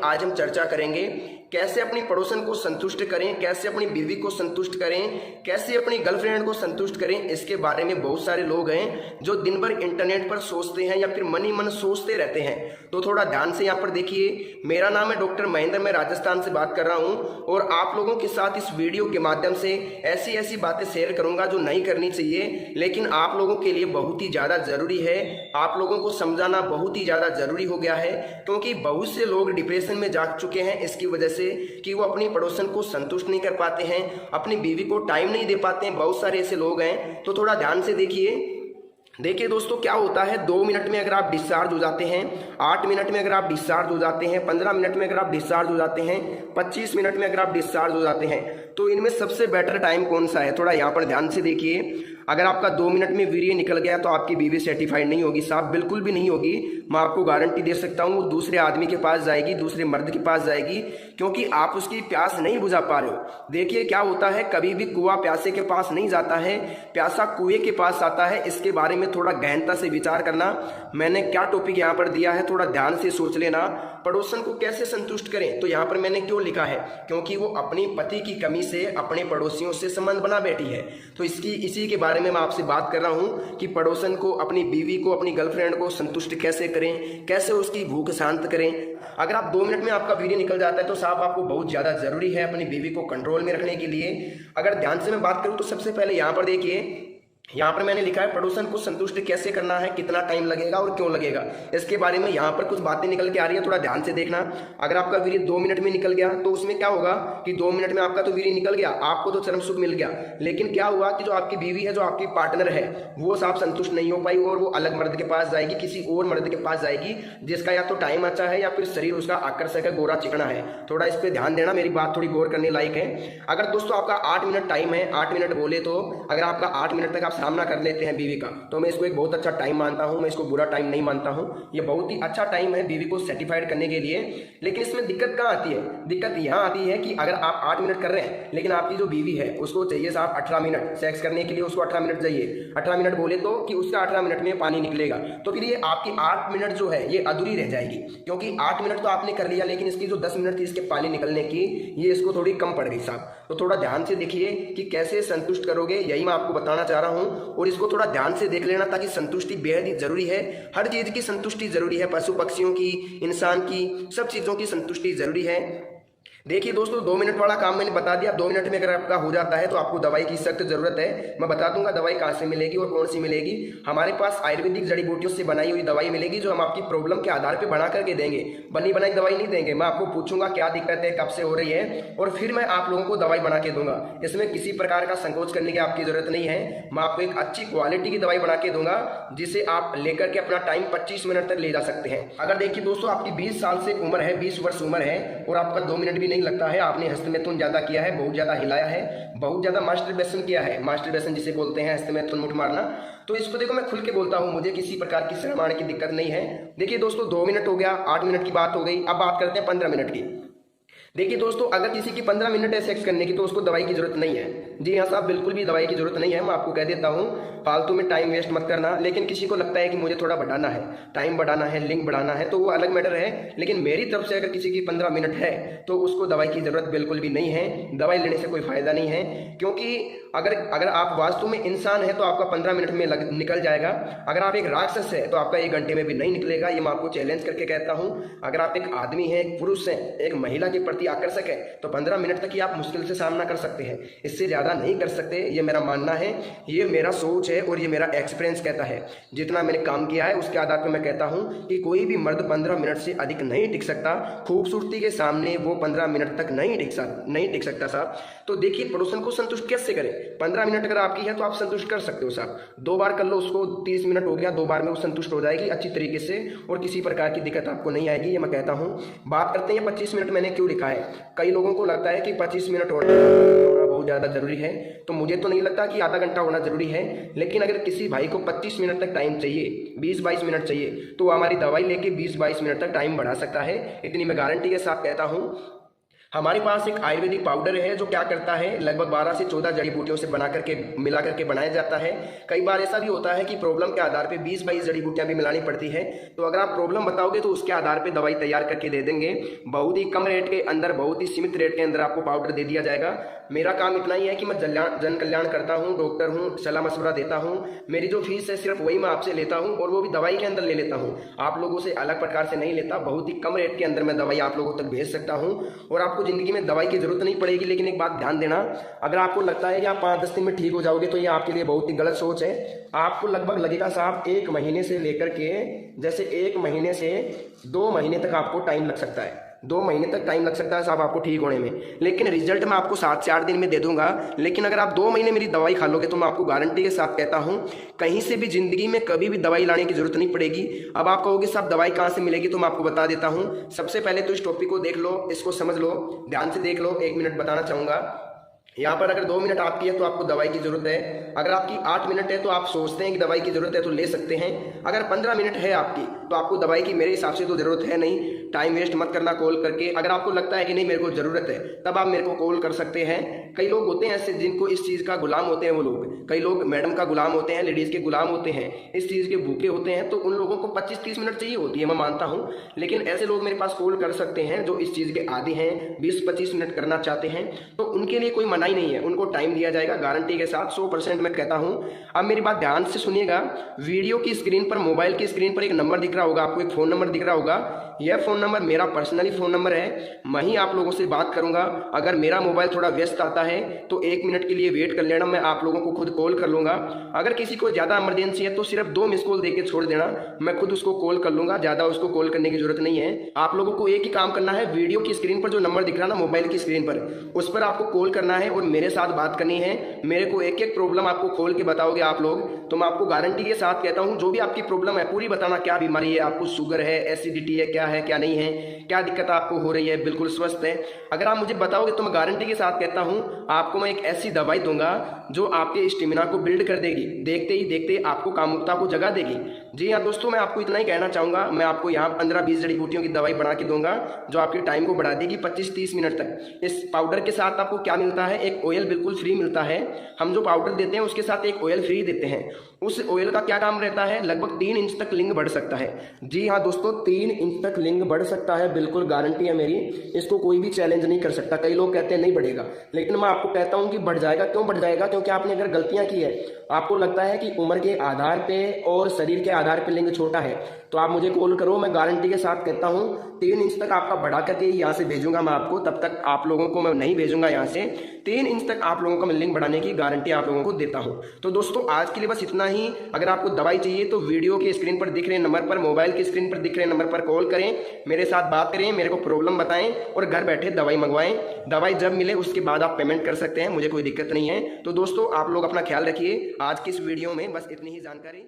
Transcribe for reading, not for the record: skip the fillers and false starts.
आज हम चर्चा करेंगे कैसे अपनी पड़ोसन को संतुष्ट करें, कैसे अपनी बीवी को संतुष्ट करें, कैसे अपनी गर्लफ्रेंड को संतुष्ट करें। इसके बारे में बहुत सारे लोग हैं जो दिन भर इंटरनेट पर सोचते हैं या फिर मन ही मन सोचते रहते हैं। तो थोड़ा ध्यान से यहाँ पर देखिए। मेरा नाम है डॉक्टर महेंद्र, मैं राजस्थान से बात कर रहा हूँ और आप लोगों के साथ इस वीडियो के माध्यम से ऐसी ऐसी बातें शेयर करूंगा जो नहीं करनी चाहिए, लेकिन आप लोगों के लिए बहुत ही ज़्यादा ज़रूरी है। आप लोगों को समझाना बहुत ही ज़्यादा ज़रूरी हो गया है, क्योंकि बहुत से लोग डिप्रेशन में जा चुके हैं इसकी वजह से कि वो अपनी पड़ोसन को संतुष्ट नहीं कर पाते हैं, अपनी बीवी को टाइम नहीं दे पाते हैं। बहुत सारे ऐसे लोग हैं, तो थोड़ा ध्यान से देखिए दोस्तों, क्या होता है 2 मिनट में अगर आप डिस्चार्ज हो जाते हैं, 8 मिनट में अगर आप डिस्चार्ज हो जाते हैं, 15 मिनट में अगर आप डिस्चार्ज हो जाते हैं, 25 मिनट में अगर आप डिस्चार्ज हो जाते हैं, तो इनमें सबसे बेटर टाइम कौन सा है? थोड़ा यहाँ पर ध्यान से देखिए। अगर आपका 2 मिनट में वीर्य निकल गया तो आपकी बीवी सेटिस्फाइड नहीं होगी साहब, बिल्कुल भी नहीं होगी। मैं आपको गारंटी दे सकता हूँ, वो दूसरे आदमी के पास जाएगी, दूसरे मर्द के पास जाएगी, क्योंकि आप उसकी प्यास नहीं बुझा पा रहे हो। देखिए क्या होता है, कभी भी कुआं प्यासे के पास नहीं जाता है, प्यासा कुएं के पास आता है। इसके बारे में थोड़ा गहनता से विचार करना। मैंने क्या टॉपिक यहाँ पर दिया है, थोड़ा ध्यान से सोच लेना। पड़ोसन को कैसे संतुष्ट करें, तो यहाँ पर मैंने क्यों लिखा है, क्योंकि वो अपनी पति की कमी से अपने पड़ोसियों से संबंध बना बैठी है। तो इसी के बारे में मैं आपसे बात कर रहा हूँ कि पड़ोसन को, अपनी बीवी को, अपनी गर्लफ्रेंड को संतुष्ट कैसे करें, कैसे उसकी भूख शांत करें। अगर आप 2 मिनट में आपका वीर्य निकल जाता है तो साहब आपको बहुत ज़्यादा ज़रूरी है अपनी बीवी को कंट्रोल में रखने के लिए। अगर ध्यान से मैं बात करूँ तो सबसे पहले यहाँ पर देखिए, यहाँ पर मैंने लिखा है पड़ोसन को संतुष्ट कैसे करना है, कितना टाइम लगेगा और क्यों लगेगा। इसके बारे में यहाँ पर कुछ बातें निकल के आ रही है, थोड़ा ध्यान से देखना। अगर आपका वीर्य 2 मिनट में निकल गया तो उसमें क्या होगा कि 2 मिनट में आपका तो वीर्य निकल गया, आपको तो चरम सुख मिल गया, लेकिन क्या हुआ कि जो आपकी बीवी है, जो आपकी पार्टनर है, वो साहब संतुष्ट नहीं हो पाई और वो अलग मर्द के पास जाएगी, किसी और मर्द के पास जाएगी जिसका या तो टाइम अच्छा है या फिर शरीर उसका आकर्षक है, गोरा चिकना है। थोड़ा इस पर ध्यान देना, मेरी बात थोड़ी गौर करने लायक है। अगर दोस्तों आपका 8 मिनट टाइम है, 8 मिनट बोले तो अगर आपका 8 मिनट तक आप सामना कर लेते हैं बीवी का, तो मैं इसको एक बहुत अच्छा टाइम मानता हूं, मैं इसको बुरा टाइम नहीं मानता हूं। ये बहुत ही अच्छा टाइम है बीवी को सेटिस्फाइड करने के लिए। लेकिन इसमें दिक्कत कहाँ आती है? दिक्कत यहाँ आती है कि अगर आप 8 मिनट कर रहे हैं, लेकिन आपकी जो बीवी है उसको चाहिए साहब 18 मिनट सेक्स करने के लिए, उसको 18 मिनट चाहिए। 18 मिनट बोले तो कि उसका 18 मिनट में पानी निकलेगा, तो फिर ये आपकी 8 मिनट जो है ये अधूरी रह जाएगी, क्योंकि 8 मिनट तो आपने कर लिया, लेकिन इसकी जो 10 मिनट थी इसके पानी निकलने की, ये इसको थोड़ी कम पड़ गई साहब। तो थोड़ा ध्यान से देखिए कि कैसे संतुष्ट करोगे, यही मैं आपको बताना चाह रहा हूँ। और इसको थोड़ा ध्यान से देख लेना, ताकि संतुष्टि बेहद ही जरूरी है। हर चीज की संतुष्टि जरूरी है, पशु पक्षियों की, इंसान की, सब चीजों की संतुष्टि जरूरी है। देखिए दोस्तों, 2 मिनट वाला काम मैंने बता दिया। 2 मिनट में अगर आपका हो जाता है तो आपको दवाई की सख्त जरूरत है। मैं बता दूंगा दवाई कहाँ से मिलेगी और कौन सी मिलेगी। हमारे पास आयुर्वेदिक जड़ी बूटियों से बनाई हुई दवाई मिलेगी, जो हम आपकी प्रॉब्लम के आधार पर बना करके देंगे। बनी बनाई दवाई नहीं देंगे। मैं आपको पूछूंगा क्या दिक्कत है, कब से हो रही है, और फिर मैं आप लोगों को दवाई बना के दूंगा। इसमें किसी प्रकार का संकोच करने की आपकी जरूरत नहीं है। मैं आपको एक अच्छी क्वालिटी की दवाई बना के दूंगा, जिसे आप लेकर के अपना टाइम 25 मिनट तक ले जा सकते हैं। अगर देखिए दोस्तों, आपकी 20 साल से उम्र है, 20 वर्ष उम्र है, और आपका 2 मिनट भी नहीं लगता है, आपने हस्तमैथुन ज्यादा किया है, बहुत ज्यादा हिलाया है, बहुत ज्यादा मास्टरबेशन किया है, मास्टरबेशन जिसे बोलते हैं हस्तमैथुन मुठ मारना, तो इसको देखो मैं खुल के बोलता हूं, मुझे किसी प्रकार की शर्म आने की दिक्कत नहीं है। देखिए दोस्तों, 2 मिनट हो गया, 8 मिनट की बात हो गई, अब बात करते हैं 15 मिनट की। देखिए दोस्तों, अगर किसी की 15 मिनट है सेक्स करने की तो उसको दवाई की जरूरत नहीं है। जी हाँ साहब, बिल्कुल भी दवाई की जरूरत नहीं है। मैं आपको कह देता हूँ, फालतू में टाइम वेस्ट मत करना। लेकिन किसी को लगता है कि मुझे थोड़ा बढ़ाना है, टाइम बढ़ाना है, लिंक बढ़ाना है, तो वो अलग मैटर है। लेकिन मेरी तरफ से अगर किसी की 15 मिनट है तो उसको दवाई की जरूरत बिल्कुल भी नहीं है। दवाई लेने से कोई फायदा नहीं है, क्योंकि अगर आप वास्तव में इंसान है तो आपका 15 मिनट में निकल जाएगा। अगर आप एक राक्षस है तो आपका 1 घंटे में भी नहीं निकलेगा। ये मैं आपको चैलेंज करके कहता हूँ। अगर आप एक आदमी है, एक पुरुष है, एक महिला के प्रति आकर्षक है, तो 15 मिनट तक ही आप मुश्किल से सामना कर सकते हैं, इससे ज़्यादा नहीं कर सकते। ये मेरा मानना है, ये मेरा सोच है और ये मेरा एक्सपीरियंस कहता है। जितना मैंने काम किया है उसके आधार पर मैं कहता हूँ कि कोई भी मर्द 15 मिनट से अधिक नहीं टिक सकता। खूबसूरती के सामने वो 15 मिनट तक नहीं टिक सकता साहब। तो देखिए, पड़ोसन को संतुष्ट कैसे करें। 15 मिनट अगर आपकी है तो आप संतुष्ट कर सकते हो साहब। 2 बार कर लो उसको, 30 मिनट हो गया, 2 बार में वो संतुष्ट हो जाएगी अच्छी तरीके से, और किसी प्रकार की दिक्कत आपको नहीं आएगी, ये मैं कहता हूँ। बात करते हैं 25 मिनट मैंने क्यों लिखा है। कई लोगों को लगता है कि 25 मिनट होना बहुत ज़्यादा जरूरी है, तो मुझे तो नहीं लगता कि आधा घंटा होना जरूरी है। लेकिन अगर किसी भाई को 25 मिनट तक टाइम चाहिए, 20-22 मिनट चाहिए, तो हमारी दवाई लेके 20-22 मिनट तक टाइम बढ़ा सकता है। इतनी मैं गारंटी के साथ कहता हूँ। हमारे पास एक आयुर्वेदिक पाउडर है जो क्या करता है, लगभग 12 से 14 जड़ी बूटियों से बना करके मिला करके बनाया जाता है। कई बार ऐसा भी होता है कि प्रॉब्लम के आधार पे 20-22 जड़ी बूटियां भी मिलानी पड़ती है। तो अगर आप प्रॉब्लम बताओगे तो उसके आधार पे दवाई तैयार करके दे देंगे। बहुत ही कम रेट के अंदर, बहुत ही सीमित रेट के अंदर आपको पाउडर दे दिया जाएगा। मेरा काम इतना ही है कि मैं जन कल्याण करता हूँ, डॉक्टर हूँ, सलाह मशवरा देता हूँ। मेरी जो फीस है सिर्फ वही मैं आपसे लेता हूँ, और वो भी दवाई के अंदर ले लेता हूँ, आप लोगों से अलग प्रकार से नहीं लेता। बहुत ही कम रेट के अंदर मैं दवाई आप लोगों तक भेज सकता हूँ, और आपको जिंदगी में दवाई की जरूरत नहीं पड़ेगी। लेकिन एक बात ध्यान देना, अगर आपको लगता है कि आप 5-10 दिन में ठीक हो जाओगे तो ये आपके लिए बहुत ही गलत सोच है। आपको लगभग लगेगा साहब 1 महीने से लेकर के, जैसे 1 महीने से 2 महीने तक आपको टाइम लग सकता है। 2 महीने तक टाइम लग सकता है साहब आपको ठीक होने में, लेकिन रिजल्ट मैं आपको 7 से 8 दिन में दे दूंगा। लेकिन अगर आप 2 महीने मेरी दवाई खा लोगे तो मैं आपको गारंटी के साथ कहता हूं, कहीं से भी जिंदगी में कभी भी दवाई लाने की जरूरत नहीं पड़ेगी। अब आप कहोगे साहब दवाई कहाँ से मिलेगी, तो मैं आपको बता देता हूं। सबसे पहले तो इस टॉपिक को देख लो, इसको समझ लो, ध्यान से देख लो। 1 मिनट बताना चाहूंगा। यहाँ पर अगर 2 मिनट आपकी है तो आपको दवाई की जरूरत है। अगर आपकी 8 मिनट है तो आप सोचते हैं कि दवाई की जरूरत है तो ले सकते हैं। अगर 15 मिनट है आपकी तो आपको दवाई की मेरे हिसाब से तो जरूरत है नहीं। टाइम वेस्ट मत करना कॉल करके। अगर आपको लगता है कि नहीं मेरे को जरूरत है, तब आप मेरे को कॉल कर सकते हैं। कई लोग होते हैं ऐसे जिनको इस चीज़ का गुलाम होते हैं। वो लोग, कई लोग मैडम का गुलाम होते हैं, लेडीज़ के गुलाम होते हैं, इस चीज़ के भूखे होते हैं। तो उन लोगों को 25-30 मिनट चाहिए होती है, मैं मानता हूँ। लेकिन ऐसे लोग मेरे पास कॉल कर सकते हैं जो इस चीज़ के आदी हैं, 20-25 मिनट करना चाहते हैं। तो उनके लिए कोई मनाही नहीं है, उनको टाइम दिया जाएगा गारंटी के साथ, 100% मैं कहता हूं। अब मेरी बात ध्यान से सुनिएगा। वीडियो की स्क्रीन पर, मोबाइल की स्क्रीन पर एक नंबर दिख रहा होगा आपको, एक फ़ोन नंबर दिख रहा होगा। यह फ़ोन नंबर मेरा पर्सनली फ़ोन नंबर है। मैं ही आप लोगों से बात करूंगा। अगर मेरा मोबाइल थोड़ा व्यस्त आता है तो 1 मिनट के लिए वेट कर लेना, मैं आप लोगों को खुद कॉल कर लूँगा। अगर किसी को ज़्यादा इमरजेंसी है तो सिर्फ 2 मिस कॉल देके छोड़ देना, मैं खुद उसको कॉल कर लूँगा। ज़्यादा उसको कॉल करने की जरूरत नहीं है। आप लोगों को एक ही काम करना है, वीडियो की स्क्रीन पर जो नंबर दिख रहा है ना, मोबाइल की स्क्रीन पर, उस पर आपको कॉल करना है और मेरे साथ बात करनी है। मेरे को एक एक प्रॉब्लम आपको खोल के बताओगे आप लोग, तो मैं आपको गारंटी के साथ कहता हूं, जो भी आपकी प्रॉब्लम है पूरी बताना। क्या बीमारी है आपको, शुगर है, एसिडिटी है, क्या नहीं है, क्या दिक्कत आपको हो रही है, बिल्कुल स्वस्थ है। अगर आप मुझे बताओगे तो मैं गारंटी के साथ कहता हूं, आपको मैं एक ऐसी दवाई दूंगा जो आपके स्टेमिना को बिल्ड कर देगी, देखते ही देखते आपको कामुकता को जगा देगी। जी हाँ दोस्तों, मैं आपको इतना ही कहना चाहूँगा। मैं आपको यहाँ 15-20 जड़ी बूटियों की दवाई बना के दूंगा जो आपके टाइम को बढ़ा देगी 25-30 मिनट तक। इस पाउडर के साथ आपको क्या मिलता है, एक ऑयल बिल्कुल फ्री मिलता है। हम जो पाउडर देते हैं उसके साथ एक ऑयल फ्री देते हैं। उस ऑयल का क्या काम रहता है, लगभग 3 इंच तक लिंग बढ़ सकता है। जी हाँ दोस्तों, 3 इंच तक लिंग बढ़ सकता है, बिल्कुल गारंटी है मेरी। इसको कोई भी चैलेंज नहीं कर सकता। कई लोग कहते हैं नहीं बढ़ेगा, लेकिन मैं आपको कहता हूं कि बढ़ जाएगा। क्यों बढ़ जाएगा, क्योंकि आपने अगर गलतियां की है, आपको लगता है कि उम्र के आधार पे और शरीर के आधार पे लिंग छोटा है, तो आप मुझे कॉल करो। मैं गारंटी के साथ कहता हूं 3 इंच तक आपका बढ़ा करके यहाँ से भेजूंगा मैं आपको। तब तक आप लोगों को मैं नहीं भेजूंगा यहाँ से। 3 इंच तक आप लोगों का मैं लिंग बढ़ाने की गारंटी आप लोगों को देता हूँ। तो दोस्तों आज के लिए बस इतना ही। अगर आपको दवाई चाहिए तो वीडियो की स्क्रीन पर दिख रहे नंबर पर, मोबाइल की स्क्रीन पर दिख रहे नंबर पर कॉल करें, मेरे साथ बात करें, मेरे को प्रॉब्लम बताएं और घर बैठे दवाई मंगवाएं। दवाई जब मिले उसके बाद आप पेमेंट कर सकते हैं, मुझे कोई दिक्कत नहीं है। तो दोस्तों आप लोग अपना ख्याल रखिए। आज की इस वीडियो में बस इतनी ही जानकारी।